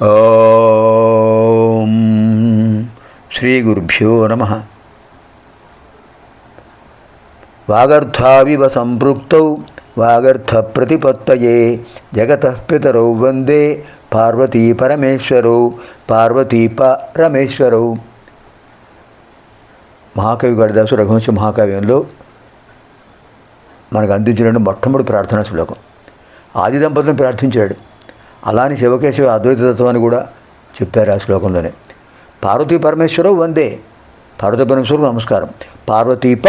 ఓం శ్రీ గురుభ్యో నమః. వాగర్థావివ సంపృక్తౌ వాగర్థ ప్రతిపత్తయే జగతః పితరౌ వందే పార్వతీ పరమేశ్వరౌ మహాకవి కాళిదాసు రఘువంశ మహాకావ్యంలో మనకు అందించిన మొట్టమొదటి ప్రార్థనా శ్లోకం. ఆది దంపతులను ప్రార్థించాడు. అలాని శివకేశవ అద్వైత తత్వాన్ని కూడా చెప్పారు ఆ శ్లోకంలోనే. పార్వతీ పరమేశ్వరవు వందే, పార్వతీ పరమేశ్వరుడు నమస్కారం. పార్వతీప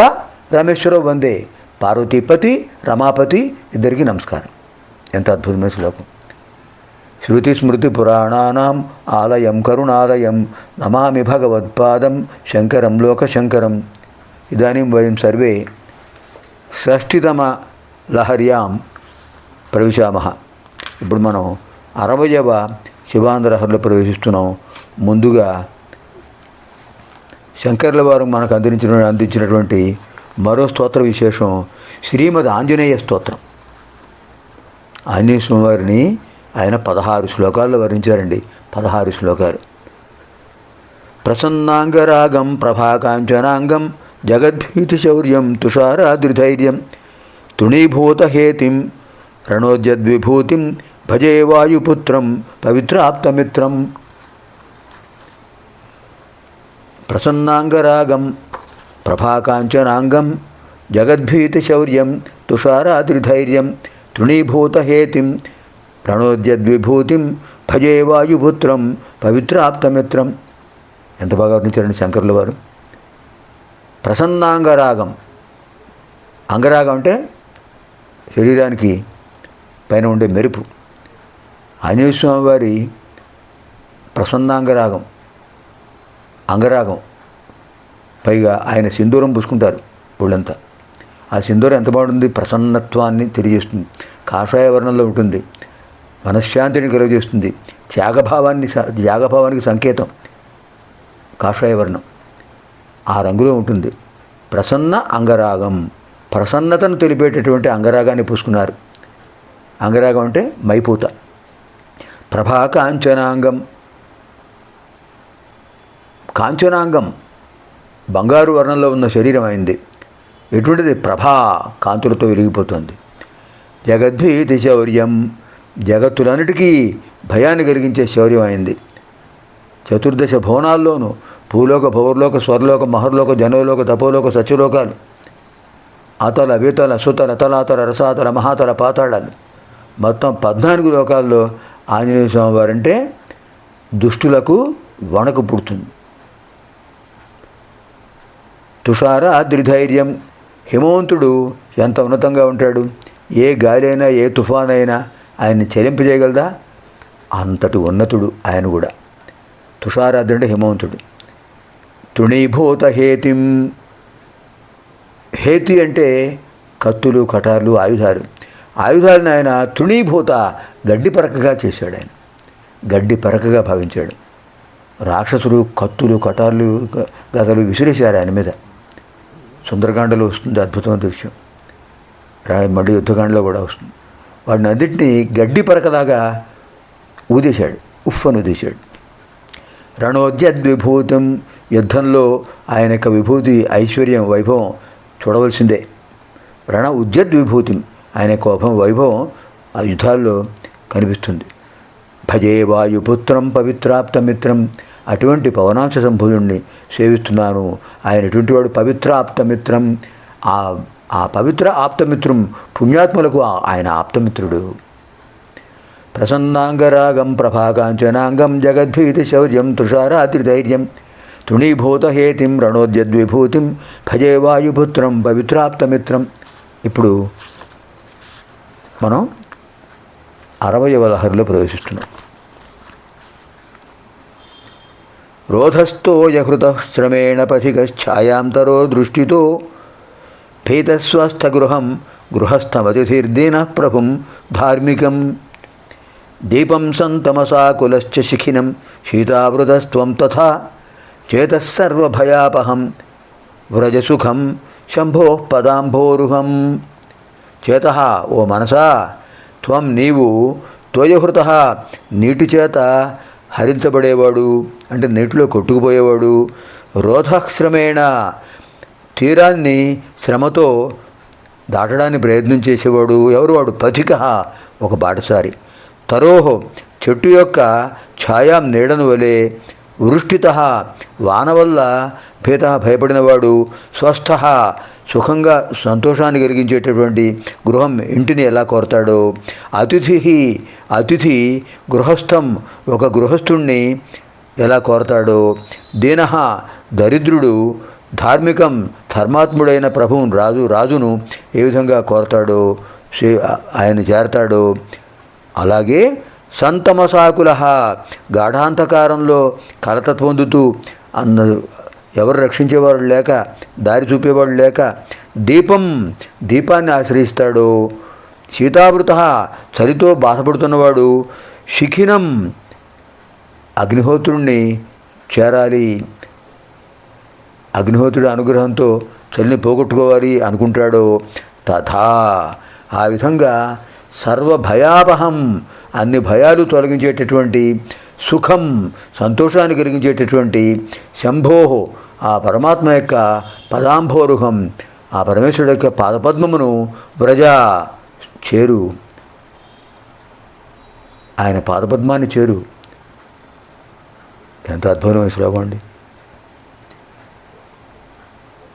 రమేశ్వరవు వందే, పార్వతీపతి రమాపతి ఇద్దరికీ నమస్కారం. ఎంత అద్భుతమైన శ్లోకం. శృతి స్మృతి పురాణానాం ఆలయం కరుణాలయం నమామి భగవత్పాదం శంకరం లోకశంకరం. ఇదానీం వయం సర్వే షష్ఠితమ లహర్యాం ప్రవిశామః. ఇప్పుడు మనం 60వ శివానందలహరిలో ప్రవేశిస్తున్నాం. ముందుగా శంకర్ల వారు మనకు అందించినటువంటి మరో స్తోత్ర విశేషం శ్రీమద్ ఆంజనేయ స్తోత్రం. ఆంజనేయ స్వామి వారిని ఆయన 16 శ్లోకాల్లో వర్ణించారండి. 16 శ్లోకాలు. ప్రసన్నాంగరాగం ప్రభాకాంచనాంగం జగద్భీతి శౌర్యం తుషారాద్రిధైర్యం తృణీభూతహేతిం రణోద్యద్విభూతిం భజే వాయుపుత్రం పవిత్రాప్తమిత్రం. ప్రసన్నాంగరాగం ప్రభాకాంచనాంగం జగద్భీతి శౌర్యం తుషారాద్రిధైర్యం తృణీభూతహేతిం రణోద్యద్విభూతిం భజే వాయుపుత్రం పవిత్రాప్తమిత్రం. ఎంత బాగా వర్ణించారండి శంకరుల వారు. ప్రసన్నాంగరాగం, అంగరాగం అంటే శరీరానికి పైన ఉండే మెరుపు. ఆంజనేయ స్వామి వారి ప్రసన్నాంగరాగం, అంగరాగం. పైగా ఆయన సింధూరం పూసుకుంటారు ఒళ్ళంతా. ఆ సింధూరం ఎంత బాగుంటుంది, ప్రసన్నత్వాన్ని తెలియజేస్తుంది. కాషాయ వర్ణంలో ఉంటుంది, మనశ్శాంతిని కలుగజేస్తుంది. త్యాగభావానికి సంకేతం కాషాయ వర్ణం. ఆ రంగులో ఉంటుంది. ప్రసన్న అంగరాగం, ప్రసన్నతను తెలిపేటటువంటి అంగరాగాన్ని పూసుకున్నారు. అంగరాగం అంటే మైపూత. ప్రభా కాంచనాంగం, కాంచనాంగం బంగారు వర్ణంలో ఉన్న శరీరం అయింది. ఎటువంటిది? ప్రభా, కాంతులతో వెలిగిపోతుంది. జగద్భీతి శౌర్యం, జగత్తులన్నిటికీ భయాన్ని కలిగించే శౌర్యం అయింది. చతుర్దశ భువనాల్లోనూ భూలోక, భవర్లోక, స్వర్లోక, మహర్లోక, జనలోక, తపోలోక, సత్యలోకాలు, అతల, వితల, సుతల, తలాతల, రసాతల, మహాతల, పాతాళాలు, మొత్తం 14 లోకాల్లో ఆంజనేయ స్వామి వారంటే దుష్టులకు వణకు పుడుతుంది. తుషార ఆద్రిధైర్యం, హిమవంతుడు ఎంత ఉన్నతంగా ఉంటాడు. ఏ గాలి అయినా ఏ తుఫానైనా ఆయన్ని చెలింపజేయగలదా? అంతటి ఉన్నతుడు ఆయన కూడా. తుషారాద్రి అంటే హిమవంతుడు. తృణీభూత హేతిం, హేతి అంటే కత్తులు, కటార్లు, ఆయుధాలు. ఆయుధాలను ఆయన తృణీభూత, గడ్డి పరకగా చేశాడు. ఆయన గడ్డి పరకగా భావించాడు. రాక్షసులు కత్తులు, కటార్లు, గదలు విసిరేశారు ఆయన మీద. సుందరకాండలో వస్తుంది అద్భుతమైన దృశ్యం. మళ్ళీ యుద్ధకాండలో కూడా వస్తుంది. వాడిని అన్నింటినీ గడ్డి పరకలాగా ఊదేశాడు, ఉఫ్ఫను ఊదేశాడు. రణోద్యద్విభూతం, యుద్ధంలో ఆయన యొక్క విభూతి, ఐశ్వర్యం, వైభవం చూడవలసిందే. రణ ఉద్యద్విభూతి, ఆయన కోపం, వైభవం ఆ యుద్ధాల్లో కనిపిస్తుంది. భజే వాయుపుత్రం పవిత్రాప్తమిత్రం, అటువంటి పవనాంశ సంభూతుడిని సేవిస్తున్నాను. ఆయన ఎటువంటి వాడు? పవిత్రాప్తమిత్రం. ఆ పవిత్ర ఆప్తమిత్రం, పుణ్యాత్ములకు ఆయన ఆప్తమిత్రుడు. ప్రసన్నాంగరాగం ప్రభాకాంచనాంగం జగద్భీతి శౌర్యం తుషారాద్రిధైర్యం తృణీభూతహేతిం రణోద్యద్విభూతిం భజే వాయుపుత్రం పవిత్రాప్తమిత్రం. ఇప్పుడు మనం 60వ లహరిలో ప్రవేశిస్తున్నాం. రోధస్థో యహృత శ్రమేణ పథికఛాయాంతరో దృష్టితో భీతస్వస్థగృహం గృహస్థమతిథిర్దీన ప్రభుం ధార్మికం దీపం సంతమసాకులశ్చ శిఖినం శీతావృతస్త్వం తథా చేతస్సర్వభయాపహం వ్రజసుఖం శంభో పదాంభోరుహం. చేత, ఓ మనసా, త్వం నీవు, తోయహృత నీటి చేత, హరించబడేవాడు అంటే నీటిలో కొట్టుకుపోయేవాడు. రోధశ్రమేణ తీరాన్ని శ్రమతో దాటడానికి ప్రయత్నం చేసేవాడు. ఎవరు వాడు? పథిక, ఒక బాటసారి. తరోహో, చెట్టు యొక్క ఛాయాం నీడను వలె. వృష్టిత, వాన వల్ల భీత, భయపడినవాడు. స్వస్థ, సుఖంగా సంతోషాన్ని కలిగించేటటువంటి గృహం, ఇంటిని ఎలా కోరతాడో. అతిథి, అతిథి గృహస్థం, ఒక గృహస్థుణ్ణి ఎలా కోరతాడో. దీన, దరిద్రుడు ధార్మికం, ధర్మాత్ముడైన ప్రభువును, రాజును ఏ విధంగా కోరతాడో, ఆయన చేరతాడో. అలాగే సంతమసాకుల, గాఢాంధకారంలో కలత పొందుతూ ఎవరు రక్షించేవాడు లేక, దారి చూపేవాడు లేక దీపాన్ని ఆశ్రయిస్తాడు. శీతావృత, చలితో బాధపడుతున్నవాడు. శిఖినం, అగ్నిహోత్రుణ్ణి చేరాలి, అగ్నిహోత్రుడి అనుగ్రహంతో చలిని పోగొట్టుకోవాలి అనుకుంటాడో. తథా, ఆ విధంగా సర్వభయాపహం, అన్ని భయాలు తొలగించేటటువంటి, సుఖం, సంతోషాన్ని కలిగించేటటువంటి శంభో, ఆ పరమాత్మ యొక్క పదాంభోరుహం, ఆ పరమేశ్వరుడు యొక్క పాదపద్మమును వ్రజ, చేరు, ఆయన పాదపద్మాన్ని చేరు. ఎంత అద్భుతమైన శ్లోకం అండి.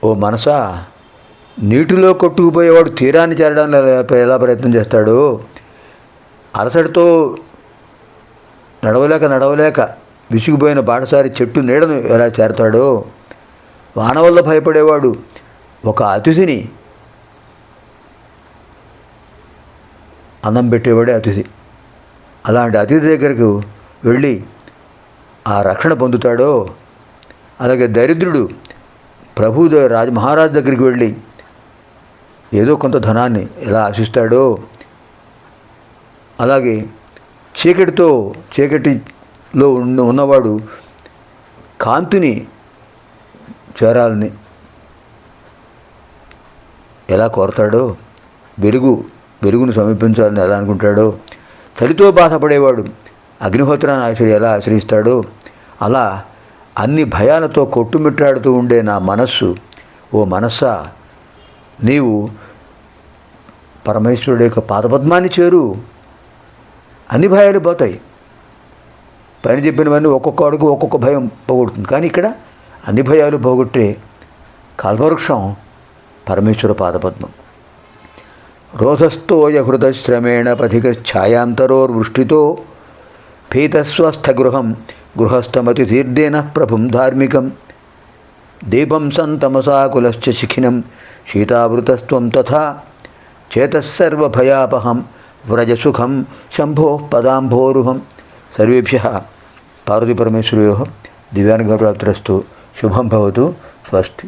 ఓ మనసా, నీటిలో కొట్టుకుపోయేవాడు తీరాన్ని చేరడానికి ఎలా ప్రయత్నం చేస్తాడో, అలసటతో నడవలేక విసిగిపోయిన బాటసారి చెట్టు నీడను ఎలా చేరతాడో, వాన వల్ల భయపడేవాడు ఒక అతిథిని, అన్నం పెట్టేవాడే అతిథి, అలాంటి అతిథి దగ్గరకు వెళ్ళి ఆ రక్షణ పొందుతాడో. అలాగే దరిద్రుడు మహారాజు దగ్గరికి వెళ్ళి ఏదో కొంత ధనాన్ని ఎలా ఆశిస్తాడో. అలాగే చీకటిలో ఉన్నవాడు కాంతిని చేరాలని ఎలా కోరతాడో, వెలుగును సమీపించాలని ఎలా అనుకుంటాడో. చలితో బాధపడేవాడు అగ్నిహోత్రాన్ని ఎలా ఆశ్రయిస్తాడో. అలా అన్ని భయాలతో కొట్టుమిట్టాడుతూ ఉండే నా మనస్సు, ఓ మనస్సా, నీవు పరమేశ్వరుడు యొక్క పాదపద్మాన్ని చేరు, అన్ని భయాలు పోతాయి. పైన చెప్పినవన్నీ ఒక్కొక్క అడుగు ఒక్కొక్క భయం పోగొడుతుంది. కానీ ఇక్కడ అన్ని భయాలు పోగొట్టే కల్పవృక్షం పరమేశ్వర పాదపద్మం. రోధస్థోయ హృదశ్రమేణ పథిక ఛాయాంతరోర్వృష్టితో పీతస్వస్థగృహం గృహస్థమతి తీర్థేన ప్రభుం ధార్మికం. దీపం సంతమసాకులశ్చ శిఖినం శీతావృతస్త్వం తథా చేతస్సర్వభయాపహం వ్రజసుఖం శంభో పదాంభోరుహం. సర్వేభ్యః పార్వతీపరమేశ్వరయోః దివ్యానుగ్రహప్రాప్తిరస్తు. శుభం భవతు. స్వస్తి.